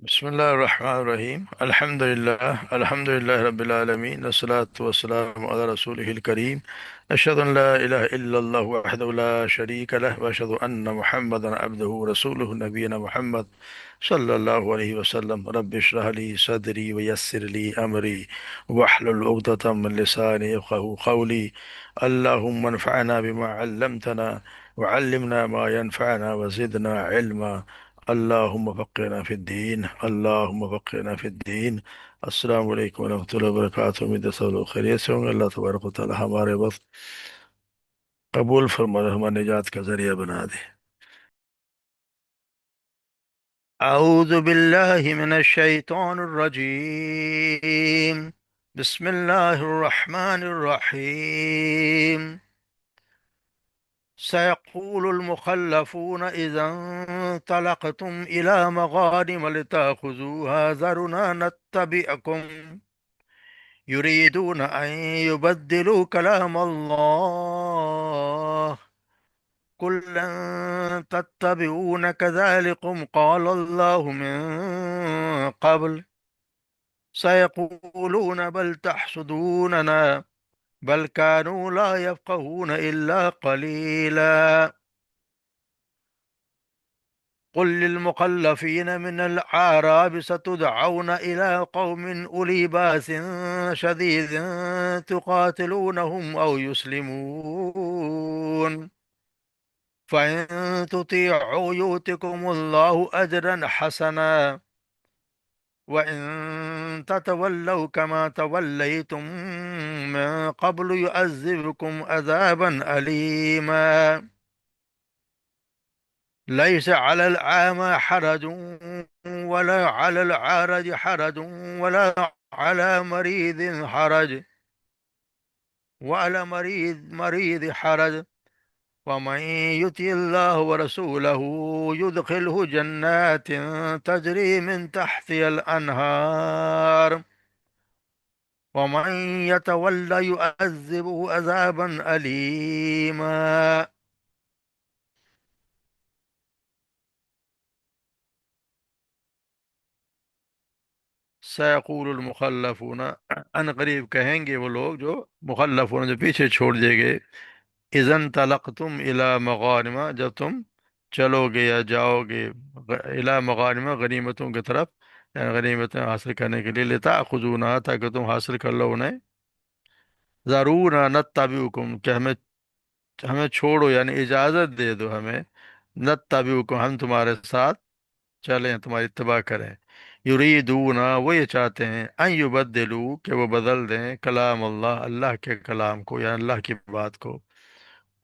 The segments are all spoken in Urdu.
بسم الله الرحمن الرحيم. الحمد لله رب العالمين، والصلاة والسلام على رسوله الكريم. أشهد أن لا إله إلا الله وحده لا شريك له، وأشهد أن محمدا عبده ورسوله. نبينا محمد صلى الله عليه وسلم. رب اشرح لي صدري ويسر لي أمري واحلل عقدة من لساني يفقهوا قولي. اللهم انفعنا بما علمتنا، وعلمنا ما ينفعنا، وزدنا علما. اللهم فقهنا في الدين، اللهم فقهنا في الدین. السلام علیکم ورحمۃ اللہ وبرکاتہ۔ امید ہے سب لوگ خیریت سے ہوں گے۔ اللہ تبارک و تعالی ہمارے وقت قبول فرما، ہمارے نجات کا ذریعہ بنا دے۔ اعوذ باللہ من الشیطان الرجیم، بسم اللہ الرحمن الرحیم۔ سيقول المخلفون إذا انطلقتم إلى مغانم لتأخذوها ذرنا نتبعكم يريدون أن يبدلوا كلام الله قل لن تتبعون كذلكم قال الله من قبل سيقولون بل تحسدوننا بل كانوا لا يفقهون إلا قليلا قل للمخلفين من الأعراب ستدعون إلى قوم أولي بأس شديد تقاتلونهم أو يسلمون فإن تطيعوا يؤتكم الله أجرا حسنا وإن تتولوا كما توليتم من قبل يعذبكم عذابا أليما ليس على الأعمى حرج ولا على العارج حرج ولا على مريض حرج ومن يطع الله ورسوله يدخله جنات تجري من تحتها الأنهار ومن يتولى يعذبه عذابا أليما۔ سيقول المخلفون، ان قریب کہیں گے وہ لوگ جو مخلفون، جو پیچھے چھوڑ دیے گئے، اذن طلقتم الی مغانم، جب تم چلو گے یا جاؤ گے، الی مغانم، غنیمتوں کی طرف، یعنی غنیمتیں حاصل کرنے کے لیے، لتاخذونها، تاکہ تم حاصل کر لو انہیں، ضرورا نتبعکم، کہ ہمیں چھوڑو، یعنی اجازت دے دو ہمیں، نتبعکم، ہم تمہارے ساتھ چلیں، تمہاری اتباع کریں۔ یریدون، وہ یہ چاہتے ہیں، ان یبدلوا، کہ وہ بدل دیں، کلام اللہ، اللہ کے کلام کو، یعنی اللہ کی بات کو۔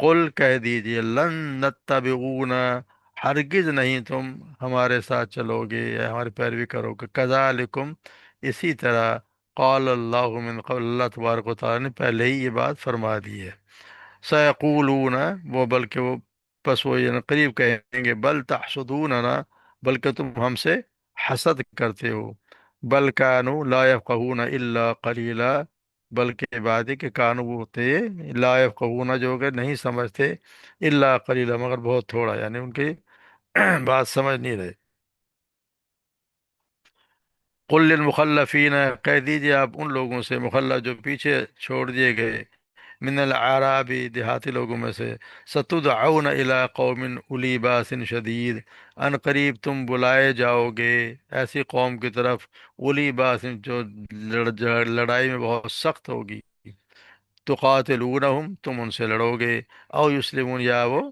قل، کہہ دیجئے، لن نتبعونا، ہرگز نہیں تم ہمارے ساتھ چلو گے یا ہماری پیروی کرو گے، کذالکم، اسی طرح، قال اللہ من قبل، اللہ تبارک و تعالیٰ نے پہلے ہی یہ بات فرما دی ہے۔ سیقولون، وہ بلکہ وہ، پس وہ یہ قریب کہیں گے، بل تحسدوننا، بلکہ تم ہم سے حسد کرتے ہو، بل کانوا لا یفقہون الا قلیلا، بلکہ بات ہے کہ کانوا، وہ ہوتے لا یفقہون، جو کہ نہیں سمجھتے، الا قلیلا، مگر بہت تھوڑا، یعنی ان کی بات سمجھ نہیں رہے۔ قل للمخلفین، کہہ دیجیے آپ ان لوگوں سے، مخلف جو پیچھے چھوڑ دیے گئے، من العرابی، دیہاتی لوگوں میں سے، ستدعون الی قوم اولی باس شدید، ان قریب تم بلائے جاؤ گے ایسی قوم کی طرف، اولی باس، جو لڑائی میں بہت سخت ہوگی، تقاتلونہم، تم ان سے لڑو گے، او یسلمون، یا وہ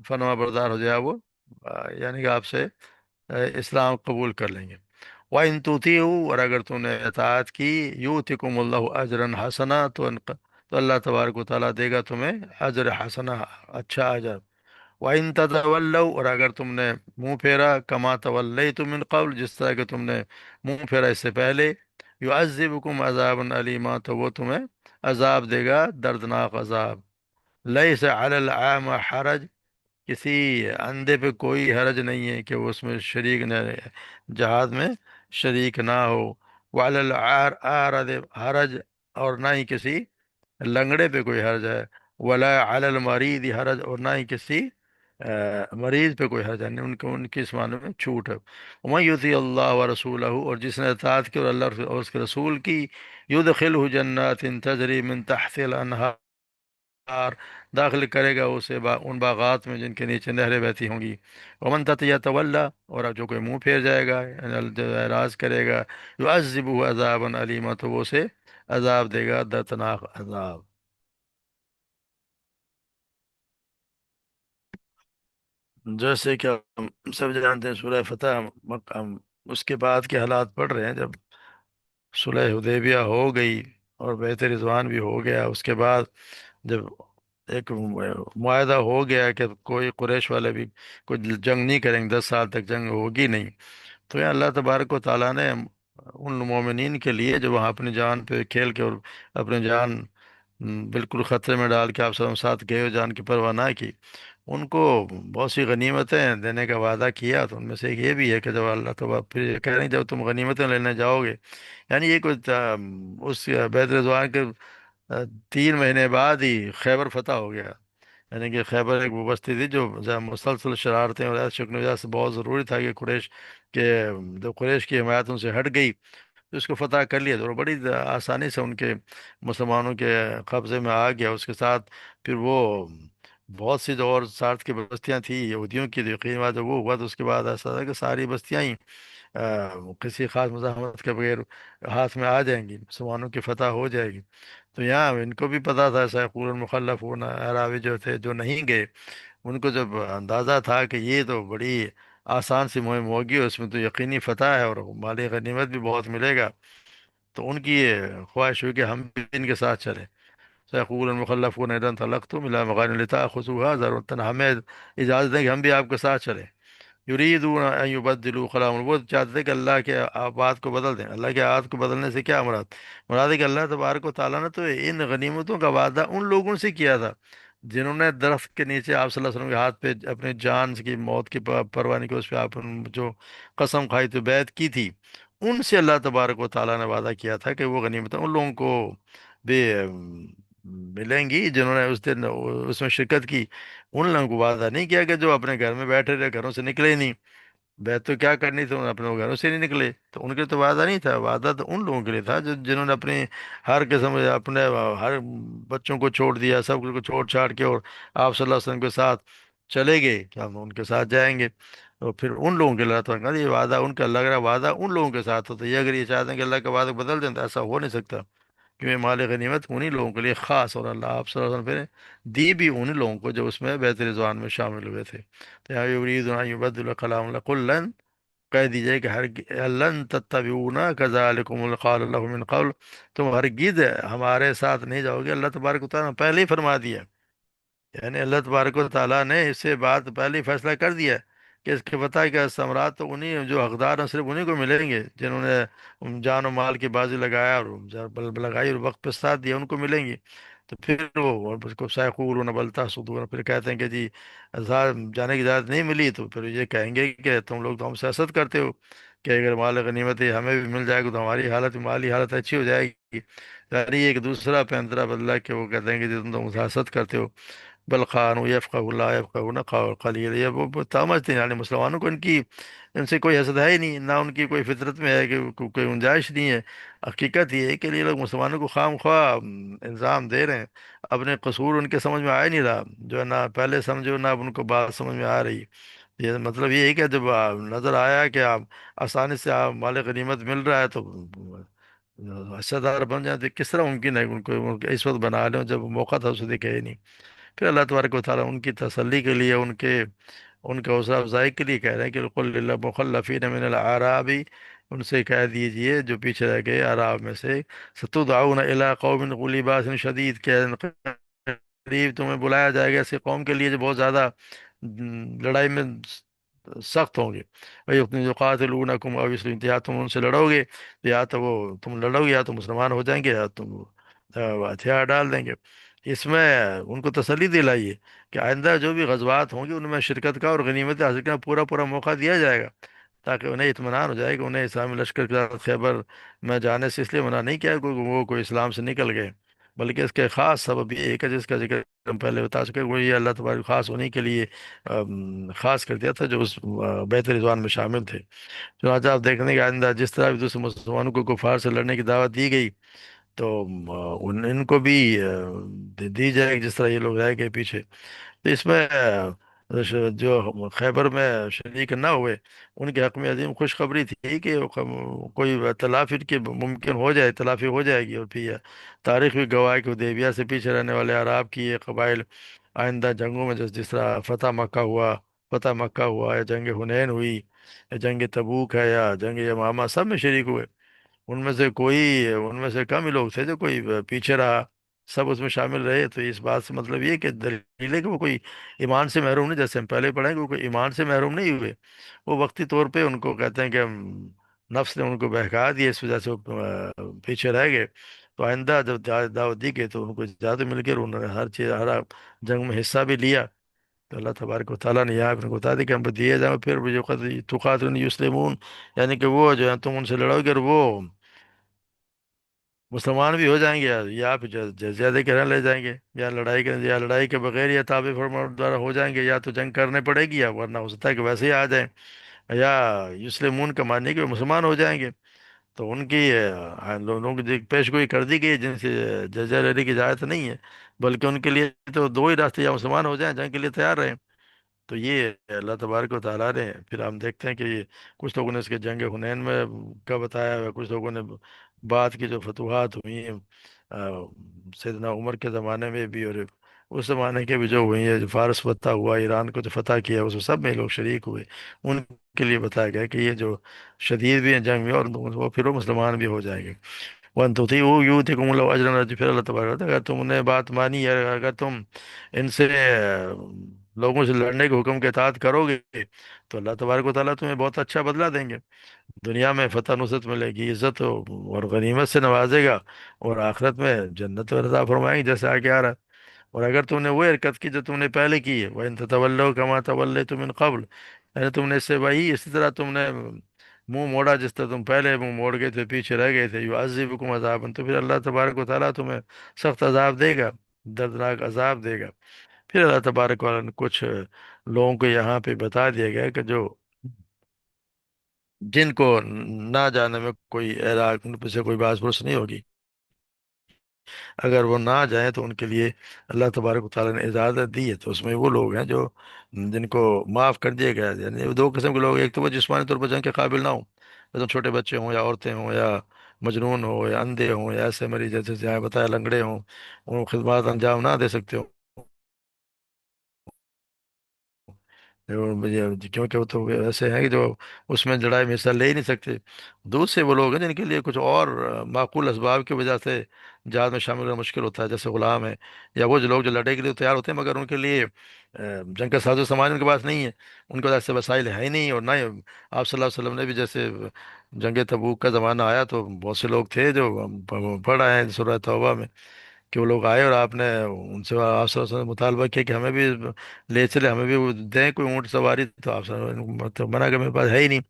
فرما بردار ہو جائے، وہ یعنی کہ آپ سے اسلام قبول کر لیں گے۔ وَإِن تُطِيعُوا، اور اگر تم نے اطاعت کی، یؤتکم اللہ اجرا حسنا، تو اللہ تبارک و تعالیٰ دے گا تمہیں اجر حسنا، اچھا اجر۔ وَإِن تَتَوَلَّوْا، اور اگر تم نے منہ پھیرا، کما تولیتم من قبل، جس طرح کہ تم نے منہ پھیرا اس سے پہلے، یعذبکم عذابا علیما، تو وہ تمہیں عذاب دے گا، دردناک عذاب۔ لیس علی العام حرج، کسی اندھے پہ کوئی حرج نہیں ہے کہ وہ اس میں شریک نہ رہے، جہاد میں شریک نہ ہو۔ وعلی العارض حرج، اور نہ ہی کسی لنگڑے پہ کوئی حرج ہے۔ ولا علی المریض حرج، اور نہ ہی کسی مریض پہ کوئی حرج نہیں، ان کی اس معنی میں چھوٹ ہے۔ ومن یطیع اللہ و رسولہ، اور جس نے اطاعت کی اور اللہ اور اس کے رسول کی، یدخلہ جنات تجری من تحت الانہار، داخل کرے گا اسے ان باغات میں جن کے نیچے نہریں بہتی ہوں گی۔ ومن یتولی، اور جو کوئی منہ پھیر جائے گا یعنی جو اعراض کرے گا، یعذبہ عذابا علیما، تو وہ اسے عذاب دے گا، دردناک عذاب۔ جیسے کہ ہم سب جانتے ہیں سورہ فتح ہم اس کے بعد کے حالات پڑھ رہے ہیں، جب صلح حدیبیہ ہو گئی اور بیعت رضوان بھی ہو گیا، اس کے بعد جب ایک معاہدہ ہو گیا کہ کوئی قریش والے بھی کوئی جنگ نہیں کریں گے، 10 سال تک جنگ ہوگی نہیں، تو یہ اللہ تبارک و تعالیٰ نے ان مومنین کے لیے جو وہاں اپنی جان پہ کھیل کے اور اپنی جان بالکل خطرے میں ڈال کے آپ سب ساتھ گئے اور جان کی پرواہ نہ کی، ان کو بہت سی غنیمتیں دینے کا وعدہ کیا۔ تو ان میں سے ایک یہ بھی ہے کہ جب اللہ تو پھر یہ کہہ رہے ہیں جب تم غنیمتیں لینے جاؤ گے، یعنی یہ کوئی اس بیت رضوان کے 3 مہینے بعد ہی خیبر فتح ہو گیا۔ یعنی کہ خیبر ایک وہ بستی تھی جو مسلسل شرارتیں اور ایسے شکن وجہ سے بہت ضروری تھا کہ کے جو قریش کی حمایت ان سے ہٹ گئی، تو اس کو فتح کر لیا، تو بڑی آسانی سے ان کے مسلمانوں کے قبضے میں آ گیا۔ اس کے ساتھ پھر وہ بہت سی جو اور ساتھ کی بستیاں تھیں یہودیوں کی، تو یقین بات جب وہ ہوا تو اس کے بعد ایسا تھا کہ ساری بستیاں ہی کسی خاص مزاحمت کے بغیر ہاتھ میں آ جائیں گی، مسلمانوں کی فتح ہو جائے گی۔ تو یہاں ان کو بھی پتا تھا، سیقول المخلفون اعرابی جو تھے جو نہیں گئے، ان کو جب اندازہ تھا کہ یہ تو بڑی آسان سی مہم ہوگی، اس میں تو یقینی فتح ہے اور مالی غنیمت بھی بہت ملے گا، تو ان کی یہ خواہش ہوئی کہ ہم بھی ان کے ساتھ چلیں۔ سيقول المخلفون إذا انطلقتم إلى مغانم لتأخذوها ضرورة، ہمیں اجازت دیں کہ ہم بھی آپ کے ساتھ چلیں۔ یریدون ان یبدلوا کلام اللہ، وہ چاہتے تھے کہ اللہ کے بات کو بدل دیں۔ اللہ کے آیات کو بدلنے سے کیا مراد ہے کہ اللہ تبارک و تعالیٰ نے تو ان غنیمتوں کا وعدہ ان لوگوں سے کیا تھا جنہوں نے درخت کے نیچے آپ صلی اللہ علیہ وسلم کے ہاتھ پہ اپنے جان کی موت کی پرواہ نہیں کی، اس پہ آپ نے جو قسم کھائی تھی، بیعت کی تھی، ان سے اللہ تبارک و تعالیٰ نے وعدہ کیا تھا کہ وہ غنیمتیں ان لوگوں کو بھی ملیں گی جنہوں نے اس دن اس میں شرکت کی۔ ان لوگوں کو وعدہ نہیں کیا کہ جو اپنے گھر میں بیٹھے رہے، گھروں سے نکلے ہی نہیں، بیعت تو کیا کرنی تھی، انہوں نے اپنے گھروں سے نہیں نکلے، تو ان کے تو وعدہ نہیں تھا، وعدہ تو ان لوگوں کے لیے تھا جو جنہوں نے اپنی ہر قسم اپنے ہر بچوں کو چھوڑ دیا، سب کچھ کو چھوڑ چھاڑ کے، اور آپ صلی اللہ علیہ وسلم کے ساتھ چلے گئے کہ ہم ان کے ساتھ جائیں گے۔ تو پھر ان لوگوں کے لیے اللہ تعالیٰ نے کہا یہ وعدہ ان کا، لگ رہا وعدہ ان لوگوں کے ساتھ ہوتا ہے، یہ اگر یہ چاہتے ہیں کہ اللہ کا وعدہ بدل دیں تو ایسا ہو نہیں سکتا، کیونکہ مال غنیمت انہی لوگوں کے لیے خاص، اور اللہ آپ صلی اللہ علیہ وسلم نے دی بھی انہی لوگوں کو جو اس میں بیت رضوان میں شامل ہوئے تھے۔ تو یا یریدون ان یبدلوا کلام اللہ قل لن، کہہ دیجئے کہ لن تتبعونا کذالکم قال اللہ من قبل، تم ہرگز ہمارے ساتھ نہیں جاؤ گے، اللہ تبارک و تعالیٰ نے پہلے ہی فرما دیا، یعنی اللہ تبارک و تعالیٰ نے اس سے بات پہلے ہی فیصلہ کر دیا کہ اس کے بتا کہ ثمرات تو انہیں جو حقدار ہیں صرف انہیں کو ملیں گے جنہوں نے جان و مال کی بازی لگایا اور لگائی اور وقت پہ ساتھ دیا، ان کو ملیں گی۔ تو پھر وہ اس کو سائقون بل تحسدون، پھر کہتے ہیں کہ جی جانے کی اجازت نہیں ملی، تو پھر یہ کہیں گے کہ تم لوگ تو ہم سے حسد کرتے ہو کہ اگر مال غنیمت ہمیں بھی مل جائے گا تو ہماری حالت مالی حالت اچھی ہو جائے گی، یعنی ایک دوسرا پینترا بدلا کہ وہ کہتے ہیں کہ جی تم تو ہم سے حسد کرتے ہو۔ بل خانو یفقہ لا یفقہون قلیل، یہ وہ سمجھتے ہیں، یعنی مسلمانوں کو ان سے کوئی حسد ہے ہی نہیں، نہ ان کی کوئی فطرت میں ہے کہ کوئی گنجائش نہیں ہے۔ حقیقت یہ ہے کہ یہ لوگ مسلمانوں کو خام خواہ الزام دے رہے ہیں، اپنے قصور ان کے سمجھ میں آ ہی نہیں رہا، جو ہے نہ پہلے سمجھو نہ اب ان کو بات سمجھ میں آ رہی۔ یہ مطلب یہ ہے کہ جب نظر آیا کہ آپ آسانی سے آپ مال غنیمت مل رہا ہے تو حصہ دار بن جائیں، تو کس طرح ممکن ہے ان کو اس وقت بنا لیں جب موقع تھا اسے دیکھے ہی نہیں۔ پھر اللہ تبارک و تعالیٰ ان کی تسلی کے لیے، ان کے حوصلہ افزائی کے لیے کہہ رہے ہیں کہ قل للمخلفین من الاعراب، ان سے کہہ دیجئے جو پیچھے رہ گئے عراب میں سے، ستدعون الی قوم غلی باس شدید، کہ قریب تمہیں بلایا جائے گا ایسے قوم کے لیے جو بہت زیادہ لڑائی میں سخت ہوں گے، بھائی جو قاتلونکم او یسلمون، یا تم ان سے لڑو گے، یا تو وہ تم لڑو گے یا تو مسلمان ہو جائیں گے، یا تم ہتھیار ڈال دیں گے۔ اس میں ان کو تسلی دلائیے کہ آئندہ جو بھی غزوات ہوں گی ان میں شرکت کا اور غنیمت حاصل کرنے کا پورا پورا موقع دیا جائے گا، تاکہ انہیں اطمینان ہو جائے کہ انہیں اسلامی لشکر کے ساتھ خیبر میں جانے سے اس لیے منع نہیں کیا کہ وہ کوئی اسلام سے نکل گئے، بلکہ اس کے خاص سبب یہ ایک ہے جس کا ذکر ہم پہلے بتا چکے، وہ یہ اللہ تبارک خاص انہیں کے لیے خاص کر دیا تھا جو اس بیت رضوان میں شامل تھے۔ چنانچہ آپ دیکھنے کے آئندہ جس طرح بھی دوسرے مسلمانوں کو کفار سے لڑنے کی دعوت دی گئی، تو ان کو بھی دی جائے گی جس طرح یہ لوگ رہ گئے پیچھے۔ تو اس میں جو خیبر میں شریک نہ ہوئے، ان کے حق میں عظیم خوشخبری تھی کہ کوئی تلافی کی ممکن ہو جائے، تلافی ہو جائے گی، اور پھر یہ تاریخ بھی گواہ ہے کہ حدیبیہ سے پیچھے رہنے والے عراب کی یہ قبائل آئندہ جنگوں میں جس طرح فتح مکہ ہوا، یا جنگ حنین ہوئی، یا جنگ تبوک ہے، یا جنگ یمامہ، سب میں شریک ہوئے۔ ان میں سے کم ہی لوگ تھے جو کوئی پیچھے رہا، سب اس میں شامل رہے۔ تو اس بات سے مطلب یہ کہ دلیل ہے کہ وہ کوئی ایمان سے محروم نہیں، جیسے ہم پہلے پڑھیں کہ وہ کوئی ایمان سے محروم نہیں ہوئے، وہ وقتی طور پہ ان کو کہتے ہیں کہ نفس نے ان کو بہکا دیا، اس وجہ سے وہ پیچھے رہ گئے۔ تو آئندہ جب دعوت دی گئی تو ان کو زیادہ مل کر انہوں نے ہر چیز، ہر جنگ میں حصہ بھی لیا۔ تو اللہ تبارک و تعالیٰ نے یہاں پہ بتا دی کہ ہم کو دیے جائیں، پھر بھی جو تقاتلون یسلمون، یعنی کہ وہ جو ہے تم ان سے لڑو گے اور وہ مسلمان بھی ہو جائیں گے، یا آپ جزیہ دے کے رہ لے جائیں گے، یا لڑائی کے، یا لڑائی کے بغیر یا تابع فرمان دوارا ہو جائیں گے، یا تو جنگ کرنے پڑے گی، یا ورنہ ہو سکتا ہے کہ ویسے ہی آ جائیں، یا یسلمون کا معنی ہے کہ وہ مسلمان ہو جائیں گے۔ تو ان کی لوگوں کی پیش گوئی کر دی گئی جن سے جزیہ لینے کی اجازت نہیں ہے، بلکہ ان کے لیے تو دو ہی راستے، یا مسلمان ہو جائیں، جنگ کے لیے تیار رہیں۔ تو یہ اللہ تبارک و تعالیٰ نے پھر ہم دیکھتے ہیں کہ یہ کچھ لوگوں نے اس کے جنگ حنین میں کا بتایا ہے، کچھ لوگوں نے بعد کی جو فتوحات ہوئی ہیں سیدنا عمر کے زمانے میں بھی، اور اس زمانے کے بھی جو ہوئی ہیں، جو فارس فتح ہوا، ایران کو جو فتح کیا، اس میں سب میں لوگ شریک ہوئے، ان کے لیے بتایا گیا کہ یہ جو شدید بھی ہیں جنگ میں، اور وہ پھر وہ مسلمان بھی ہو جائیں گے۔ ون تو تھی وہ یو تھی کم لو اجر، پھر اللہ تبارک اگر تم نے بات مانی ہے، اگر تم ان سے لوگوں سے لڑنے کے حکم کے اطاعت کرو گے، تو اللہ تبارک و تعالیٰ تمہیں بہت اچھا بدلہ دیں گے۔ دنیا میں فتح نصرت ملے گی، عزت اور غنیمت سے نوازے گا، اور آخرت میں جنت و رضا فرمائیں گے، جیسے آگے آ رہا ہے۔ اور اگر تم نے وہ حرکت کی جو تم نے پہلے کی ہے، وَإِن تَتَوَلَّوْا كَمَا تَوَلَّيْتُم مِّن قَبْلُ، یعنی تم نے اس سے وہی اسی طرح تم نے منہ موڑا جس طرح تم پہلے منہ موڑ گئے تھے، پیچھے رہ گئے تھے، يُعَذِّبُكُمْ عَذَابًا، تو پھر اللہ تبارک و تعالیٰ تمہیں سخت عذاب دے گا، دردناک عذاب دے گا۔ پھر اللہ تبارک و تعالیٰ نے کچھ لوگوں کو یہاں پہ بتا دیا گیا کہ جو جن کو نہ جانے میں کوئی اعراض، ان پہ سے کوئی باز پرس نہیں ہوگی، اگر وہ نہ جائیں تو ان کے لیے اللہ تبارک و تعالیٰ نے اجازت دی ہے۔ تو اس میں وہ لوگ ہیں جو جن کو معاف کر دیا گیا ہے، یعنی دو قسم کے لوگ، ایک تو وہ جسمانی طور پر جنگ کے قابل نہ ہوں، مثلا چھوٹے بچے ہوں، یا عورتیں ہوں، یا مجنون ہوں، یا اندھے ہوں، یا ایسے مریض جیسے جہاں بتایا لنگڑے ہوں، ان خدمات انجام نہ دے سکتے ہوں، کیونکہ وہ تو ایسے ہیں کہ جو اس میں لڑائی میں حصہ لے ہی نہیں سکتے۔ دوسرے وہ لوگ ہیں جن کے لیے کچھ اور معقول اسباب کی وجہ سے جہاد میں شامل ہونا مشکل ہوتا ہے، جیسے غلام ہے، یا وہ جو لوگ جو لڑائی کے لیے تیار ہوتے ہیں مگر ان کے لیے جنگ کا ساز و سامان ان کے پاس نہیں ہے، ان کے پاس ایسے وسائل ہے ہی نہیں، اور نہ ہی آپ صلی اللہ علیہ وسلم نے بھی جیسے جنگ تبوک کا زمانہ آیا تو بہت سے لوگ تھے جو پڑھ آئے ہیں سورہ توبہ میں، کہ وہ لوگ آئے اور آپ نے ان سے آپ صلی اللہ علیہ وسلم نے مطالبہ کیا کہ ہمیں بھی لے چلے، ہمیں بھی وہ دیں کوئی اونٹ سواری، تو آپ صلی اللہ علیہ وسلم نے مطلب منع کہ میرے پاس ہے ہی نہیں۔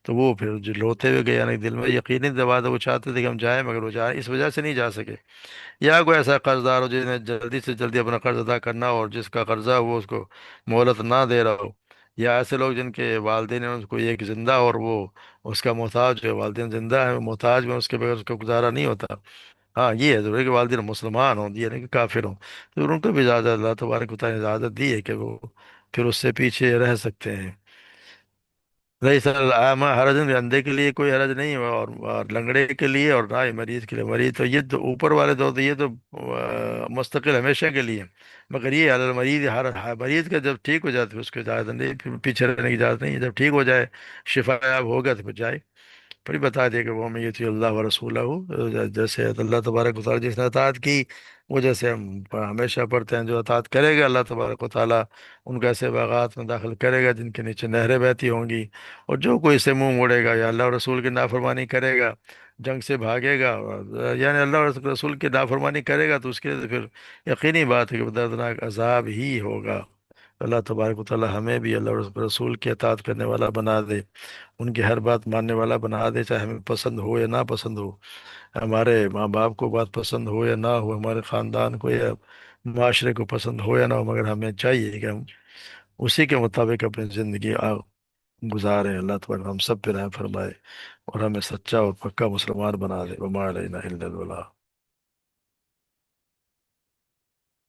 تو وہ پھر جو روتے ہوئے گئے، یعنی دل میں یقینی دبا تھا، وہ چاہتے تھے کہ ہم جائیں مگر وہ جائیں اس وجہ سے نہیں جا سکے، یا کوئی ایسا قرض دار ہو جس نے جلدی سے جلدی اپنا قرض ادا کرنا ہو، اور جس کا قرضہ وہ اس کو مہلت نہ دے رہا ہو، یا ایسے لوگ جن کے والدین ہیں اس کو ایک زندہ اور وہ اس کا محتاج ہے، والدین زندہ ہے محتاج میں، اس کے بغیر اس کا گزارا نہیں ہوتا۔ ہاں یہ ہے ضروری کہ والدین مسلمان ہوں، یہ نہیں کہ کافر ہوں، تو ان کو بھی اجازت اللہ تبارک و تعالیٰ نے اجازت دی ہے کہ وہ پھر اس سے پیچھے رہ سکتے ہیں۔ رہی سر حرج، اندھے کے لیے کوئی حرج نہیں ہے، اور لنگڑے کے لیے، اور نہ ہی مریض کے لیے، مریض تو یہ تو اوپر والے دو تو یہ تو مستقل ہمیشہ کے لیے، مگر یہ علی المریض، ہر مریض کا جب ٹھیک ہو جائے تو اس کو اجازت نہیں، پھر پیچھے رہنے کی اجازت نہیں ہے، جب ٹھیک ہو جائے، شفا یاب ہوگا تو پھر جائے۔ پھر بتا دیا کہ وہ میں یہ اللہ و رسولہ ہوں، جیسے اللہ تبارک و تعالیٰ جس نے اطاعت کی، وہ جیسے ہم ہمیشہ پڑھتے ہیں، جو اطاعت کرے گا اللہ تبارک و تعالیٰ ان کو ایسے باغات میں داخل کرے گا جن کے نیچے نہریں بہتی ہوں گی، اور جو کوئی اسے منہ موڑے گا یا اللہ اور رسول کی نافرمانی کرے گا، جنگ سے بھاگے گا، یعنی اللہ اور رسول کی نافرمانی کرے گا، تو اس کے لیے تو پھر یقینی بات ہے کہ وہ دردناک عذاب ہی ہوگا۔ اللہ تبارک و تعالی ہمیں بھی اللہ اور اس کے رسول کے اطاعت کرنے والا بنا دے، ان کی ہر بات ماننے والا بنا دے، چاہے ہمیں پسند ہو یا نہ پسند ہو، ہمارے ماں باپ کو بات پسند ہو یا نہ ہو، ہمارے خاندان کو یا معاشرے کو پسند ہو یا نہ ہو، مگر ہمیں چاہیے کہ ہم اسی کے مطابق اپنی زندگی گزاریں۔ اللہ تبارک ہم سب پہ رحم فرمائے اور ہمیں سچا اور پکا مسلمان بنا دے۔ وما علینا الا البلاغ۔